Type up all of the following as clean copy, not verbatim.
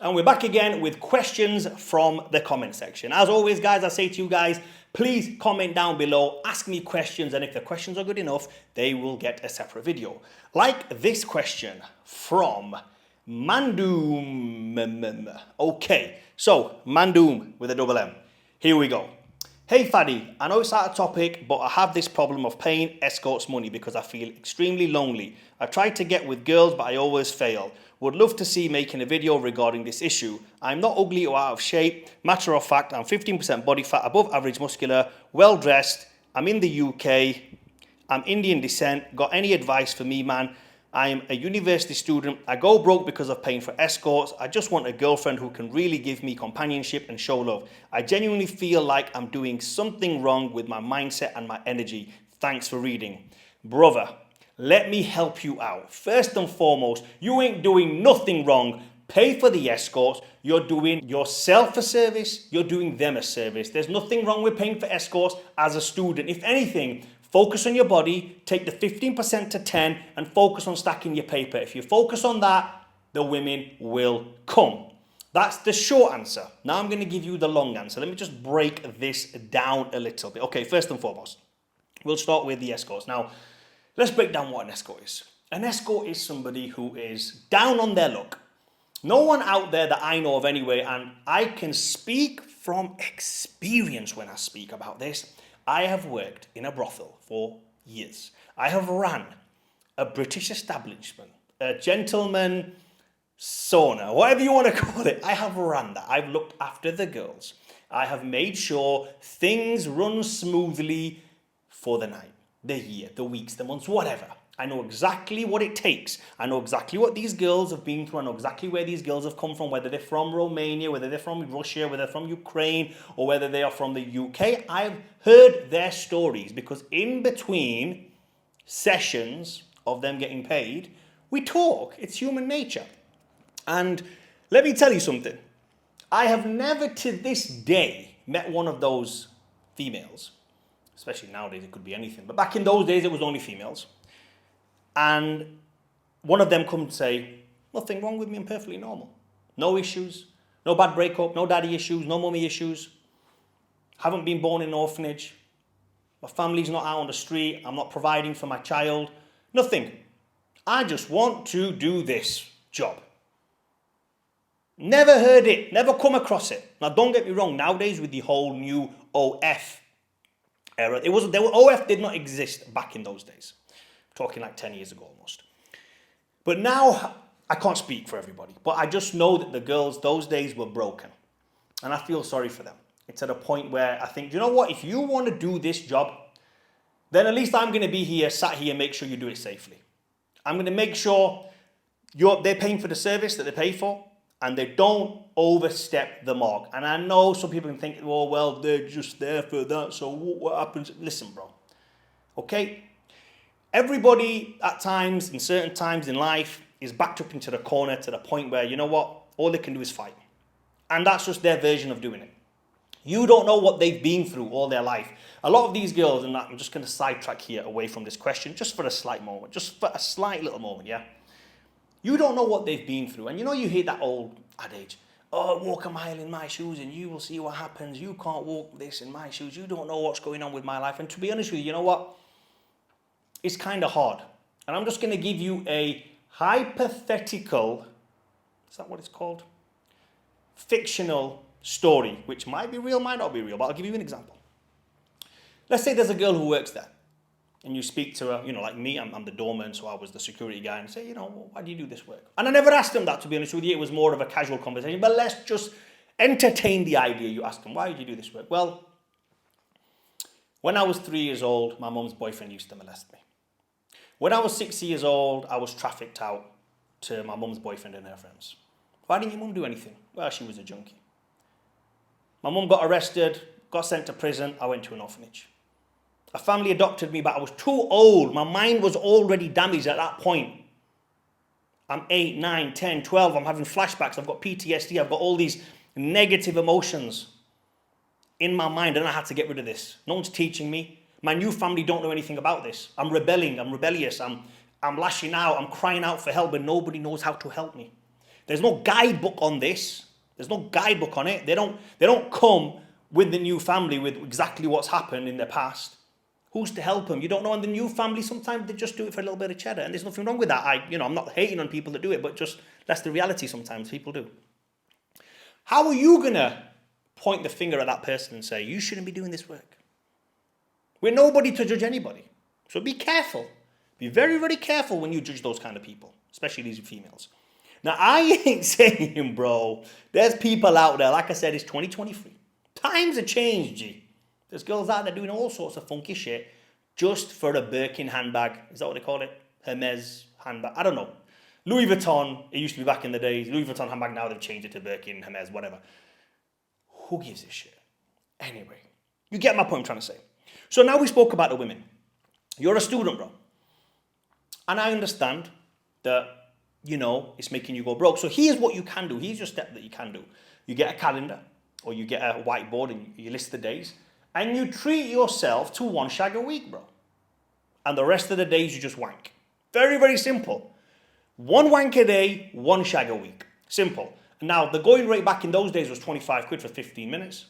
And we're back again with questions from the comment section. As always, guys, I say to you guys, please comment down below, ask me questions, and if the questions are good enough, they will get a separate video. Like this question from Mandoom. Okay, so Mandoom with a double M. Here we go. Hey Faddy, I know it's out of topic, but I have this problem of paying escorts money because I feel extremely lonely. I tried to get with girls, but I always fail. Would love to see making a video regarding this issue. I'm not ugly or out of shape. Matter of fact, I'm 15% body fat, above average muscular, well dressed. I'm in the UK. I'm Indian descent. Got any advice for me, man? I am a university student. I go broke because of paying for escorts. I just want a girlfriend who can really give me companionship and show love. I genuinely feel like I'm doing something wrong with my mindset and my energy. Thanks for reading. Brother, let me help you out. First and foremost, you ain't doing nothing wrong. Pay for the escorts. You're doing yourself a service. You're doing them a service. There's nothing wrong with paying for escorts as a student. If anything, focus on your body, take the 15% to 10 and focus on stacking your paper. If you focus on that, the women will come. That's the short answer. Now I'm going to give you the long answer. Let me just break this down a little bit. Okay, first and foremost, we'll start with the escorts. Now, let's break down what an escort is. An escort is somebody who is down on their luck. No one out there that I know of anyway, and I can speak from experience when I speak about this. I have worked in a brothel for years. I have ran a British establishment, a gentleman sauna, whatever you want to call it. I have ran that. I've looked after the girls. I have made sure things run smoothly for the night, the year, the weeks, the months, whatever. I know exactly what it takes. I know exactly what these girls have been through. I know exactly where these girls have come from, whether they're from Romania, whether they're from Russia, whether they're from Ukraine, or whether they are from the UK. I've heard their stories because in between sessions of them getting paid, we talk. It's human nature. And let me tell you something. I have never to this day met one of those females, especially nowadays it could be anything, but back in those days it was only females. And one of them come and say, nothing wrong with me, I'm perfectly normal. No issues, no bad breakup, no daddy issues, no mummy issues. Haven't been born in an orphanage. My family's not out on the street. I'm not providing for my child. Nothing. I just want to do this job. Never heard it, never come across it. Now don't get me wrong, nowadays with the whole new OF era, OF did not exist back in those days. Talking like 10 years ago almost. But now, I can't speak for everybody, but I just know that the girls, those days were broken. And I feel sorry for them. It's at a point where I think, you know what, if you want to do this job, then at least I'm going to be here, sat here, and make sure you do it safely. I'm going to make sure they're paying for the service that they pay for, and they don't overstep the mark. And I know some people can think, oh, well, they're just there for that, so what happens? Listen, bro, okay? Everybody at times, in certain times in life, is backed up into the corner to the point where, you know what, all they can do is fight. And that's just their version of doing it. You don't know what they've been through all their life. A lot of these girls, and I'm just going to sidetrack here away from this question, just for a slight moment, just for a slight little moment, yeah? You don't know what they've been through. And you know you hear that old adage, oh, walk a mile in my shoes and you will see what happens. You can't walk this in my shoes. You don't know what's going on with my life. And to be honest with you know what? It's kind of hard. And I'm just going to give you a hypothetical, is that what it's called? Fictional story, which might be real, might not be real, but I'll give you an example. Let's say there's a girl who works there, and you speak to her, you know, like me, I'm the doorman, so I was the security guy, and say, you know, why do you do this work? And I never asked them that, to be honest with you. It was more of a casual conversation, but let's just entertain the idea. You ask them, why do you do this work? Well, when I was 3 years old, my mum's boyfriend used to molest me. When I was 6 years old, I was trafficked out to my mum's boyfriend and her friends. Why didn't your mum do anything? Well, she was a junkie. My mum got arrested, got sent to prison. I went to an orphanage. A family adopted me, but I was too old. My mind was already damaged at that point. I'm 8, 9, 10, 12. I'm having flashbacks. I've got PTSD. I've got all these negative emotions in my mind, and I had to get rid of this. No one's teaching me. My new family don't know anything about this. I'm rebelling. I'm rebellious. I'm lashing out. I'm crying out for help, but nobody knows how to help me. There's no guidebook on this. There's no guidebook on it. They don't come with the new family with exactly what's happened in the past. Who's to help them? You don't know. And the new family, sometimes they just do it for a little bit of cheddar. And there's nothing wrong with that. I'm not hating on people that do it, but just that's the reality sometimes people do. How are you going to point the finger at that person and say, you shouldn't be doing this work? We're nobody to judge anybody. So be careful. Be very, very careful when you judge those kind of people, especially these females. Now, I ain't saying, bro, there's people out there, like I said, it's 2023. Times have changed, G. There's girls out there doing all sorts of funky shit just for a Birkin handbag. Is that what they call it? Hermes handbag. I don't know. Louis Vuitton, it used to be back in the days. Louis Vuitton handbag, now they've changed it to Birkin, Hermes, whatever. Who gives a shit? Anyway, you get my point I'm trying to say. So now we spoke about the women. You're a student, bro. And I understand that, it's making you go broke. So here's what you can do. Here's your step that you can do. You get a calendar or you get a whiteboard and you list the days. And you treat yourself to one shag a week, bro. And the rest of the days you just wank. Very, very simple. One wank a day, one shag a week. Simple. Now, the going rate back in those days was 25 quid for 15 minutes.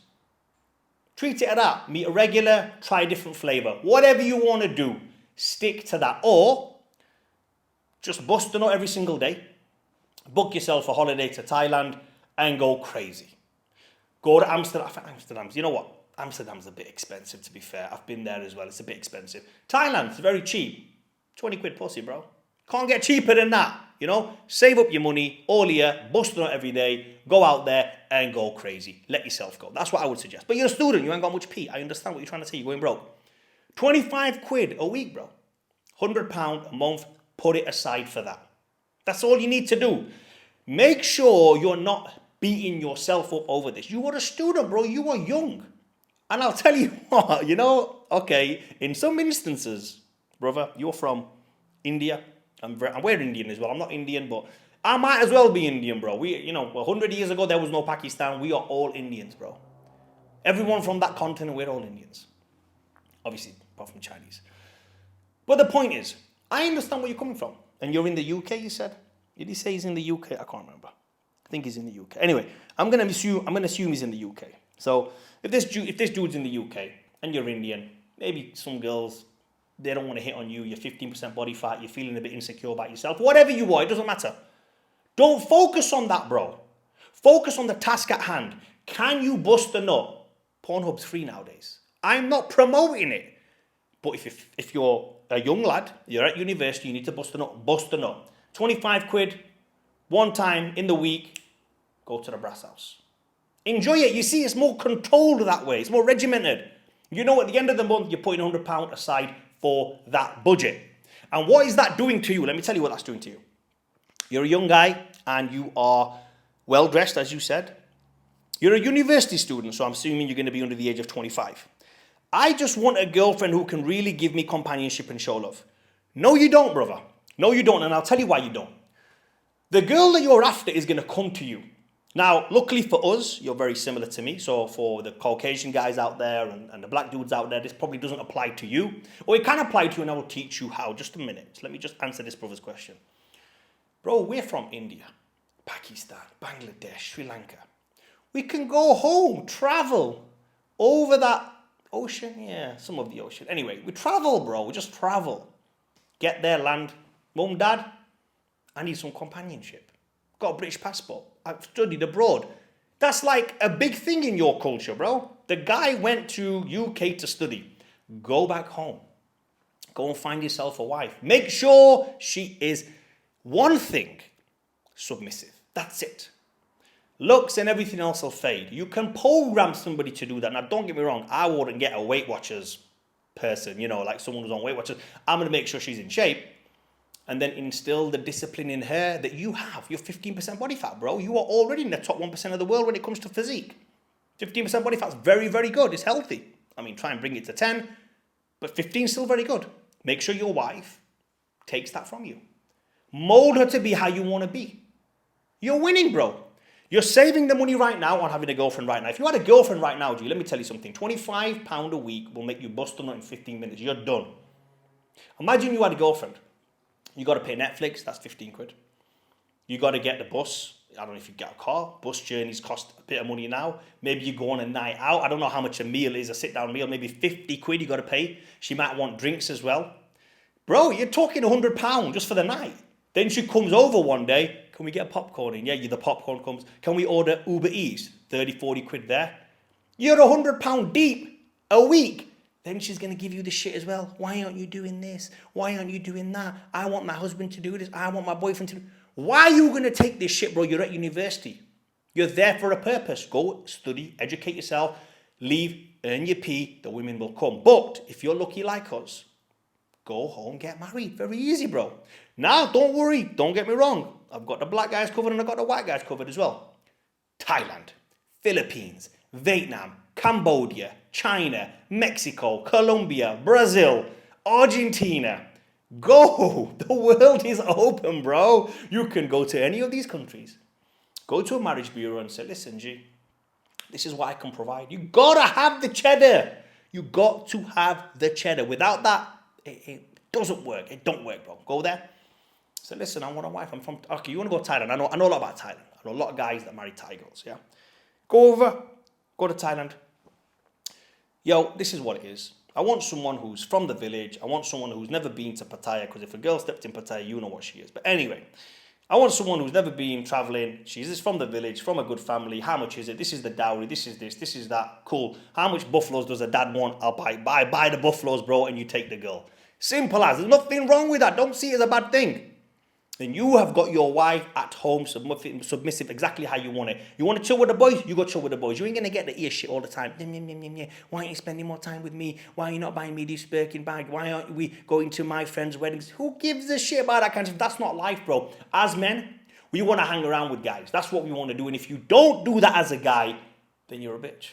Treat it at that. Meet a regular, try a different flavour. Whatever you want to do, stick to that. Or just bust a nut every single day. Book yourself a holiday to Thailand and go crazy. Go to Amsterdam. You know what? Amsterdam's a bit expensive, to be fair. I've been there as well. It's a bit expensive. Thailand's very cheap. 20 quid pussy, bro. Can't get cheaper than that. Save up your money all year, bust it out every day, go out there and go crazy. Let yourself go. That's what I would suggest. But you're a student, you ain't got much pee. I understand what you're trying to say. You're going broke. 25 quid a week, bro. £100 a month. Put it aside for that. That's all you need to do. Make sure you're not beating yourself up over this. You are a student, bro. You are young. And I'll tell you what, okay, in some instances, brother, you're from India. We're Indian as well. I'm not Indian, but I might as well be Indian, bro. 100 years ago, there was no Pakistan. We are all Indians, bro. Everyone from that continent, we're all Indians. Obviously, apart from Chinese. But the point is, I understand where you're coming from. And you're in the UK, you said? Did he say he's in the UK? I can't remember. I think he's in the UK. Anyway, I'm gonna assume he's in the UK. So if this dude's in the UK and you're Indian, maybe some girls, they don't want to hit on you, you're 15% body fat, you're feeling a bit insecure about yourself, whatever you are, it doesn't matter. Don't focus on that, bro. Focus on the task at hand. Can you bust a nut? Pornhub's free nowadays. I'm not promoting it. But if you're a young lad, you're at university, you need to bust a nut. 25 quid, one time in the week, go to the brass house. Enjoy it. You see, it's more controlled that way. It's more regimented. At the end of the month, you're putting £100 aside for that budget. And what is that doing to you? Let me tell you what that's doing to you. You're a young guy and you are well dressed, as you said. You're a university student, so I'm assuming you're going to be under the age of 25. I just want a girlfriend who can really give me companionship and show love. No, you don't, brother. No, you don't, and I'll tell you why you don't. The girl that you're after is going to come to you. Now, luckily for us, you're very similar to me. So for the Caucasian guys out there and the black dudes out there, this probably doesn't apply to you. Or it can apply to you, and I will teach you how. Just a minute. So let me just answer this brother's question. Bro, we're from India, Pakistan, Bangladesh, Sri Lanka. We can go home, travel over that ocean. Yeah, some of the ocean. Anyway, we travel, bro. We just travel. Get there, land. Mum, dad, I need some companionship. Got a British passport. I've studied abroad. That's like a big thing in your culture, bro. The guy went to UK to study. Go back home. Go and find yourself a wife. Make sure she is, one thing, submissive. That's it. Looks and everything else will fade. You can program somebody to do that. Now, don't get me wrong. I wouldn't get a Weight Watchers person, like someone who's on Weight Watchers. I'm going to make sure she's in shape. And then instill the discipline in her that you have. You're 15% body fat, bro. You are already in the top 1% of the world when it comes to physique. 15% body fat's very, very good. It's healthy. I mean, try and bring it to 10, but 15 is still very good. Make sure your wife takes that from you. Mold her to be how you want to be. You're winning, bro. You're saving the money right now on having a girlfriend right now. If you had a girlfriend right now, G, let me tell you something. £25 a week will make you bust a nut in 15 minutes. You're done. Imagine you had a girlfriend. You got to pay Netflix, that's 15 quid. You got to get the bus. I don't know if you get a car. Bus journeys cost a bit of money now. Maybe you go on a night out. I don't know how much a meal is, a sit-down meal. Maybe 50 quid you got to pay. She might want drinks as well. Bro, you're talking £100 just for the night. Then she comes over one day. Can we get a popcorn in? Yeah, the popcorn comes. Can we order Uber Eats? 30, 40 quid there. You're £100 deep a week. Then she's going to give you the shit as well. Why aren't you doing this? Why aren't you doing that? I want my husband to do this. I want my boyfriend to do. Why are you going to take this shit, bro? You're at university. You're there for a purpose. Go study, educate yourself, leave, earn your P. The women will come. But if you're lucky like us, go home, get married. Very easy, bro. Now, don't worry. Don't get me wrong. I've got the black guys covered and I've got the white guys covered as well. Thailand, Philippines, Vietnam, Cambodia, China, Mexico, Colombia, Brazil, Argentina. Go. The world is open, bro. You can go to any of these countries. Go to a marriage bureau and say, listen, G, this is what I can provide. You got to have the cheddar. You got to have the cheddar. Without that, it doesn't work. It don't work, bro. Go there. Say, listen, I want a wife. I'm from, okay, you want to go to Thailand. I know a lot about Thailand. I know a lot of guys that marry Thai girls, yeah? Go over, go to Thailand. Yo, this is what it is. I want someone who's from the village. I want someone who's never been to Pattaya, because if a girl stepped in Pattaya, you know what she is. But anyway, I want someone who's never been traveling. She's from the village, from a good family. How much is it? This is the dowry. This is this. This is that. Cool. How much buffaloes does a dad want? I'll buy the buffaloes, bro, and you take the girl. Simple as. There's nothing wrong with that. Don't see it as a bad thing. Then you have got your wife at home, submissive exactly how you want it. You want to chill with the boys? You go chill with the boys. You ain't going to get the ear shit all the time. Why aren't you spending more time with me? Why are you not buying me this Birkin bag? Why aren't we going to my friends' weddings? Who gives a shit about that kind of stuff? That's not life, bro. As men, we want to hang around with guys. That's what we want to do. And if you don't do that as a guy, then you're a bitch.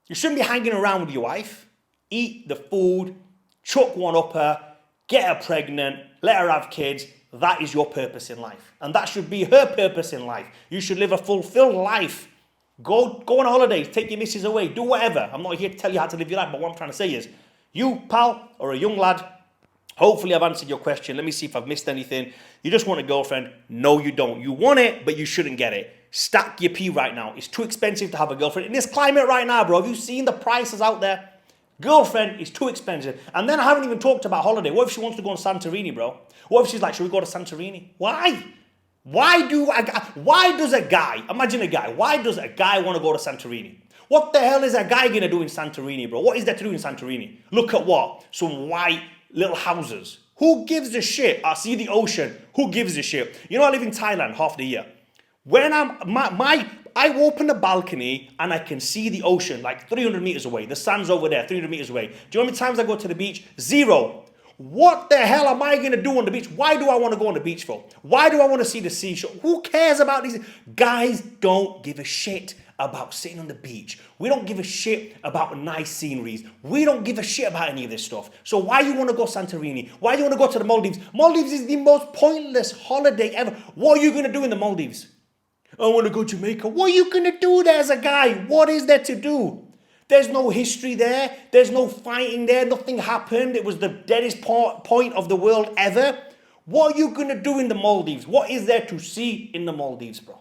You shouldn't be hanging around with your wife. Eat the food, chuck one up her, get her pregnant, let her have kids. That is your purpose in life. And that should be her purpose in life. You should live a fulfilled life. Go on holidays, take your missus away, do whatever. I'm not here to tell you how to live your life, but what I'm trying to say is, you, pal, or a young lad, hopefully I've answered your question. Let me see if I've missed anything. You just want a girlfriend? No, you don't. You want it, but you shouldn't get it. Stack your P right now. It's too expensive to have a girlfriend. In this climate right now, bro, have you seen the prices out there? Girlfriend is too expensive. And then I haven't even talked about holiday. What if she wants to go on Santorini, bro? What if she's like, should we go to Santorini? Why? Why does a guy, imagine a guy, why does a guy want to go to Santorini? What the hell is a guy going to do in Santorini, bro? What is there to do in Santorini? Look at what? Some white little houses. Who gives a shit? I see the ocean. Who gives a shit? You know, I live in Thailand half the year. When I open the balcony and I can see the ocean like 300 meters away. The sand's over there, 300 meters away. Do you know how many times I go to the beach? 0. What the hell am I going to do on the beach? Why do I want to go on the beach for? Why do I want to see the seashore? Who cares about these? Guys don't give a shit about sitting on the beach. We don't give a shit about nice sceneries. We don't give a shit about any of this stuff. So why you want to go Santorini? Why do you want to go to the Maldives? Maldives is the most pointless holiday ever. What are you going to do in the Maldives? I want to go to Jamaica. What are you going to do there as a guy? What is there to do? There's no history there. There's no fighting there. Nothing happened. It was the deadest point of the world ever. What are you going to do in the Maldives? What is there to see in the Maldives, bro?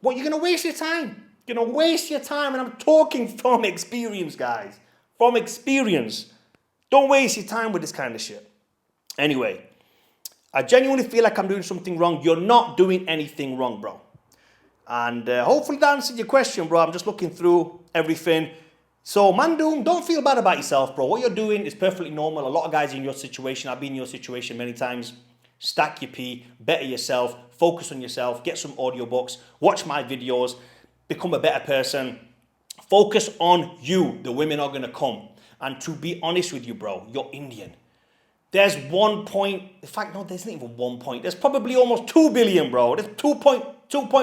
What, you're going to waste your time? You're going to waste your time. And I'm talking from experience, guys. From experience. Don't waste your time with this kind of shit. Anyway, I genuinely feel like I'm doing something wrong. You're not doing anything wrong, bro. And hopefully that answered your question, bro. I'm just looking through everything. So, Mandoom, don't feel bad about yourself, bro. What you're doing is perfectly normal. A lot of guys in your situation, I've been in your situation many times. Stack your P, better yourself, focus on yourself, get some audiobooks, watch my videos, become a better person. Focus on you. The women are going to come. And to be honest with you, bro, you're Indian. There's 1 point, in fact, no, there's not even 1 point. There's probably almost 2 billion, bro. There's 2 point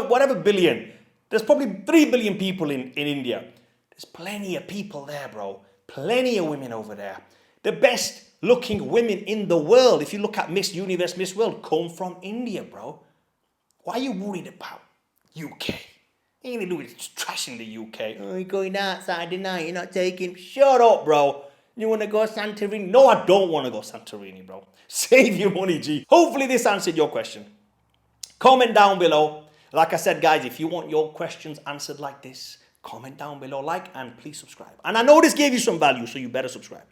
whatever billion. There's probably 3 billion people in India. There's plenty of people there, bro. Plenty of women over there. The best looking women in the world, if you look at Miss Universe, Miss World, come from India, bro. Why are you worried about UK? You ain't doing trash in the UK. Oh, you're going out Saturday night, you're not taking... Shut up, bro. You want to go Santorini? No, I don't want to go Santorini, bro. Save your money, G. Hopefully this answered your question. Comment down below. Like I said, guys, if you want your questions answered like this, comment down below, like, and please subscribe. And I know this gave you some value, so you better subscribe.